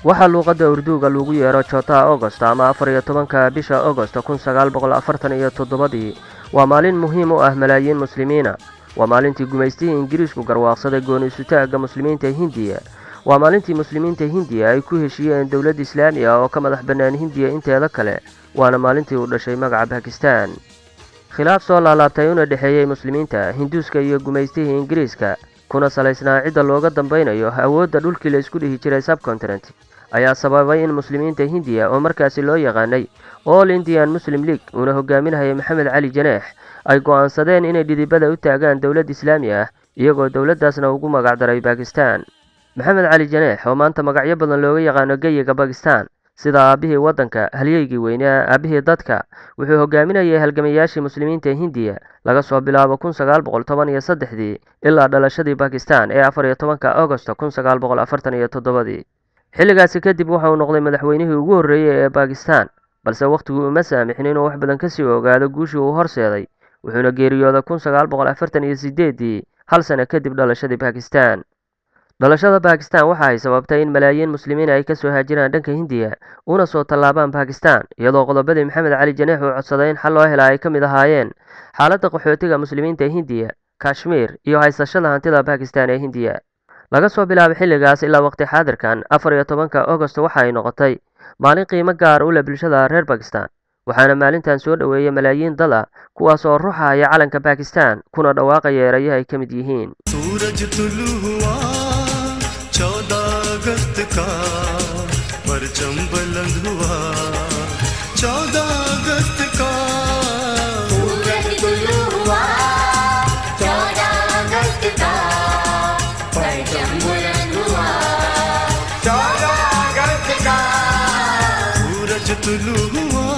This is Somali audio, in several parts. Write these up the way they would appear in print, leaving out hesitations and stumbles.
waxaa luuqadda urduuga lagu yeero Jota August ama 14 bisha August 1947 waa maalin muhiim u ah malaayiin muslimiina. waa maalintii gumaystihii Ingiriisku garwaaqsaday gooni-sutaagga muslimiinta Hindiya. waa maalintii muslimiinta Hindiya ay ku heshiiyeen dowlad Islaami ah oo ka madax bannaan Hindiya inteeda kale. waana maalintii uu dhashay magaca Pakistan. khilaaf soo laalaabtay una dhexeeyay muslimiinta Hinduuska iyo gumaystihii Ingiriiska, kuna salaysnaa cidda looga dambaynayo awoodda dhulkii la isku dhihi jiray subcontinent, ayaa sababay in muslimiinta Hindiya oo markaasi loo yaqaanay All Indian Muslim League una hogaaminayay Maxamed Cali Janeex ay go'aansadeen inay dhidibada u taagaan dowlad Islaami ah, iyagoo dowladdaasna ugu magac daray Pakistan. Maxamed Cali Janeex oo maanta magacyo badan looga yaqaano geyiga Pakistan sida aabihii waddanka, halyeygii weynaa, aabihii dadka, wuxuu hogaaminayay halgamayaashii muslimiinta Hindiya laga soo bilaabo 1913 ilaa dhalashadii Pakistan ee 14 August 1947. xilligaasi kadib waxa uu noqday madaxweynihii ugu horreeyay ee Pakistan, balse waqtigu uma saamixin inuu wax badan kasii ogaado guushii uu horseeday, wuxuuna geeriyooday 1948 hal sano kadib dhalashadii Pakistan. dhalashada Pakistan waxa ay sababtay in malaayiin muslimiin ay ka soo haajiraan dhanka Hindiya una soo tallaabaan Pakistan, iyadoo qodobadii Maxamed Cali Janeex uu codsaday in xal loo helo ay ka mid ahaayeen xaaladda qaxootiga muslimiinta Hindiya, Kashmir iyo haysashada hantida Pakistan ee Hindiya. laga soo bilaabo xilligaas ilaa waqti xaadirkan 14 August waxa ay noqotay maalin qiimo gaar u leh bulshada reer Pakistan, waxaana maalintan soo dhoweeyay malaayiin dad ah kuwaas oo ruuxaya calanka Pakistan kuna dhawaaqaya erayo ay ka mid yihiin 14 अगस्त का परचम बुलंद हुआ 14 अगस्त का सूरज तुलू हुआ 14 अगस्त का परचम बुलंद हुआ 14 अगस्त का सूरज तुलू हुआ.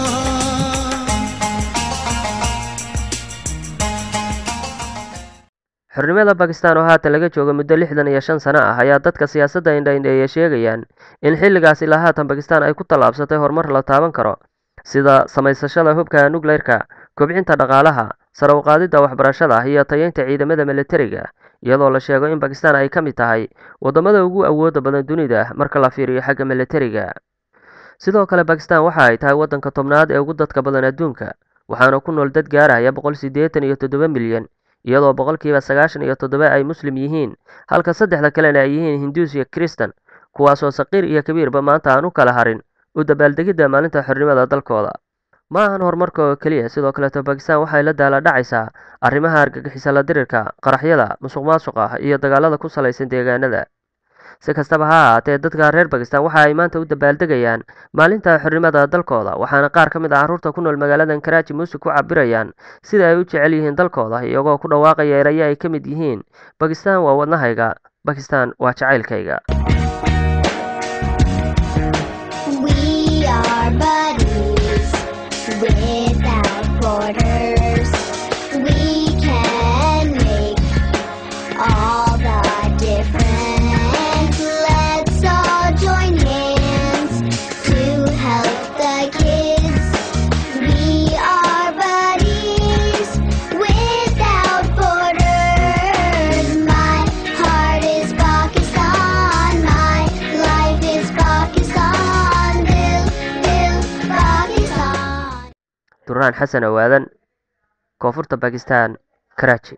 xornimada Pakistan oo haatan laga joogo muddo 65 sano ah ayaa dadka siyaasadda indhaindheeya sheegayaan in xilligaas ilaa haatan Pakistan ay ku tallaabsatay horumar la taaban karo, sida samaysashada hubka nuclear-ka, kobcinta dhaqaalaha, sare u qaadidda waxbarashada iyo tayeynta ciidamada militariga, iyadoo la sheego in Pakistan ay ka mid tahay wadamada ugu awoodda badan dunida marka la fiiriyo xagga militariga. sidoo kale Pakistan waxa ay tahay waddanka tobnaad ee ugu dadka badan adduunka, waxaana ku nool dad gaaraya 187 milyan, iyadoo boqolkiiba 97 ay muslim yihiin, halka saddexda kalena ay yihiin Hinduus iyo Kristan, kuwaasoo saqiir iyo kabiirba maanta aan u kala harin u dabaaldegidda maalinta xornimada dalkooda. ma ahan horumarka oo keliya, sidoo kaleeto Pakistan waxay la daala dhacaysaa arrimaha argagixisa la dirirka, qaraxyada, musuqmaasuqa iyo dagaalada ku salaysan deegaanada. si kastaba ha ahaatee, dadka reer Pakistan waxa ay maanta u dabaaldegayaan maalinta xornimada dalkooda, waxaana qaar ka mid ah carruurta ku nool magaaladan Karachi muusig ku cabirayaan sida ay u jecel yihiin dalkooda, iyagoo ku dhawaaqaya erayo ay ka mid yihiin Pakistan waa wadnahayga, Pakistan waa jacaylkayga. We are buddies without borders. We can make all the difference. Let's all join hands to help the kids. We are buddies without borders. My heart is Pakistan. My life is Pakistan. Dil, dil, Pakistan. Durraan Xasan Awaadan, Koonfurta Pakistan, Karachi.